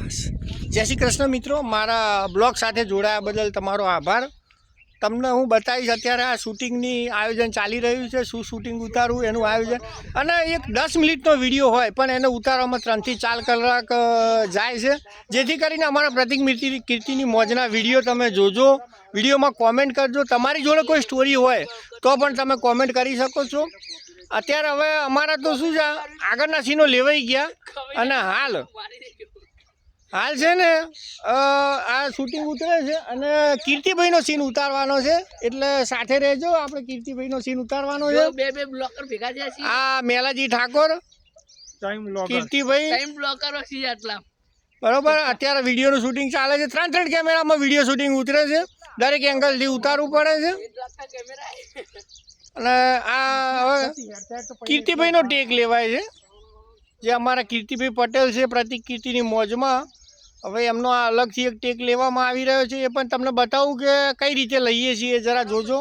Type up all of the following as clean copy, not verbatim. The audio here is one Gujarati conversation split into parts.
જય શ્રી કૃષ્ણ મિત્રો, મારા બ્લોગ સાથે જોડાયા બદલ તમારો આભાર। તમને હું બતાવીશ અત્યારે આ શૂટિંગની આયોજન ચાલી રહ્યું છે, શું શૂટિંગ ઉતારવું એનું આયોજન, અને એક 10 મિનિટનો વિડીયો હોય પણ એને ઉતારવામાં 3 થી 4 કલાક જાય છે, જેથી કરીને અમારા પ્રતિક કીર્તિની મોજના વિડીયો તમે જોજો। વિડીયોમાં કોમેન્ટ કરજો, તમારી જોડે કોઈ સ્ટોરી હોય તો પણ તમે કોમેન્ટ કરી શકો છો। અત્યારે હવે અમારા તો શું છે, આગળના સીનો લેવાઈ ગયા અને હાલ છે ને આ શૂટિંગ ઉતરે છે અને કીર્તિભાઈનો સીન ઉતારવાનો છે, એટલે સાથે રહેજો। આપણે કીર્તિભાઈનો સીન ઉતારવાનો છે। બે બ્લોકર ભેગા થયા છે। આ મેલાજી ઠાકોર, કીર્તિભાઈ બરોબર। અત્યારે વિડીયોનું શૂટિંગ ચાલે છે, 3 કેમેરામાં વિડીયો શૂટિંગ ઉતરે છે, દરેક એંગલથી ઉતારવું પડે છે। અને આ હવે કીર્તિભાઈનો ટેક લેવાય છે, જે અમારા કીર્તિભાઈ પટેલ છે પ્રતિક કીર્તિની મોજમાં। હવે એમનો આ અલગથી એક ટેક લેવામાં આવી રહ્યો છે, એ પણ તમને બતાવું કે કઈ રીતે લઈએ છીએ, જરા જોજો।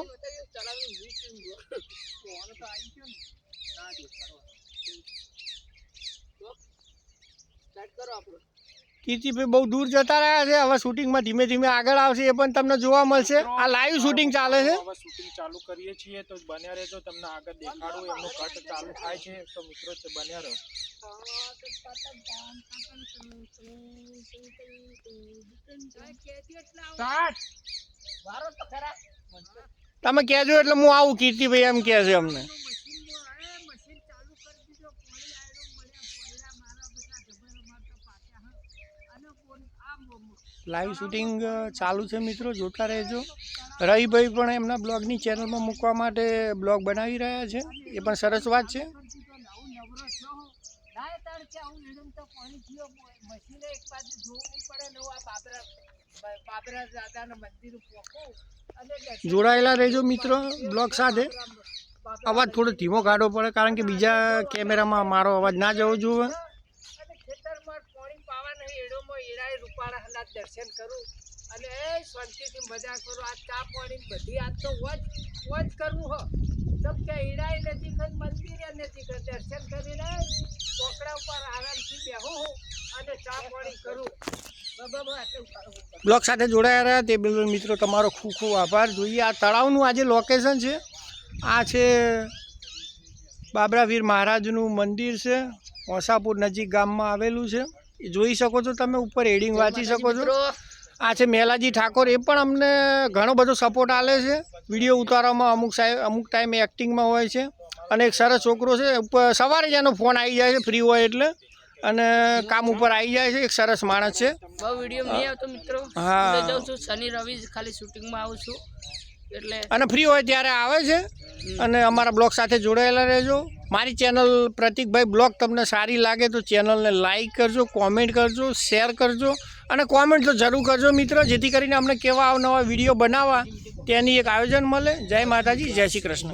કીર્તિભાઈ બહુ દૂર જતા રહ્યા છે, હવે શૂટિંગમાં ધીમે ધીમે આગળ આવશે, એ પણ તમને જોવા મળશે। આ લાઈવ શૂટિંગ ચાલે છે, હવે શૂટિંગ ચાલુ કરીએ છીએ તો બન્યા રહેજો, તમને આગળ દેખાડું એમનું કટ ચાલુ થાય છે, તો મિત્રો બન્યા રહો। તમે કહેજો એટલે હું આવું, કીર્તિભાઈ એમ કહે છે અમને। લાઈવ શૂટિંગ ચાલુ છે મિત્રો, જોતા રહેજો। રવિભાઈ પણ એમના બ્લોગની ચેનલમાં મૂકવા માટે બ્લોગ બનાવી રહ્યા છે, એ પણ સરસ વાત છે। જોડાયેલા રહેજો મિત્રો બ્લોગ સાથે। અવાજ થોડો ધીમો કાઢવો પડે, કારણ કે બીજા કેમેરામાં મારો અવાજ ના જવો જોઈએ। દર્શન કરું અને શાંતિથી મજા કરું। આ ચા પાણી બધી આજ તો વચ કરવું હો, સબ કે હીરાય નજીક જ મંદિરે નજીક દર્શન કરીને પોકડા ઉપર આરામથી બેહું અને ચા પાણી કરું। બ્લોગ સાથે જોડાયા રહ્યા તે બદલ મિત્રો તમારો ખૂબ ખૂબ આભાર। જોઈએ આ તળાવનું આજે લોકેશન છે, આ છે બાબરાવીર મહારાજનું મંદિર છે, ઓસાપુર નજીક ગામમાં આવેલું છે, જોઈ શકો છો તમે, ઉપર હેડિંગ વાંચી શકો છો। આ છે મેલાજી ઠાકોર, એ પણ અમને ઘણો બધો સપોર્ટ આલે છે વિડીયો ઉતારવામાં, અમુક ટાઈમે એક્ટિંગમાં હોય છે, અને એક સરસ છોકરો છે, ઉપર સવારે જ એનો ફોન આવી જાય છે ફ્રી હોય એટલે, અને કામ ઉપર આવી જાય છે, એક સરસ માણસ છે। બહુ વિડીયો નહીં આવતો મિત્રો, હા જાઉં છું શનિ રવિ ખાલી શૂટિંગમાં આવું છું, એટલે અને ફ્રી હોય ત્યારે આવે છે। અને અમારા બ્લોગ સાથે જોડાયેલા રહેજો। મારી ચેનલ પ્રતિકભાઈ બ્લોગ તમને સારી લાગે તો ચેનલને લાઈક કરજો, કોમેન્ટ કરજો, શેર કરજો, અને કોમેન્ટ તો જરૂર કરજો મિત્રો, જેથી કરીને અમને કેવા અવનવા વિડીયો બનાવવા તેની એક આયોજન મળે। જય માતાજી, જય શ્રી કૃષ્ણ।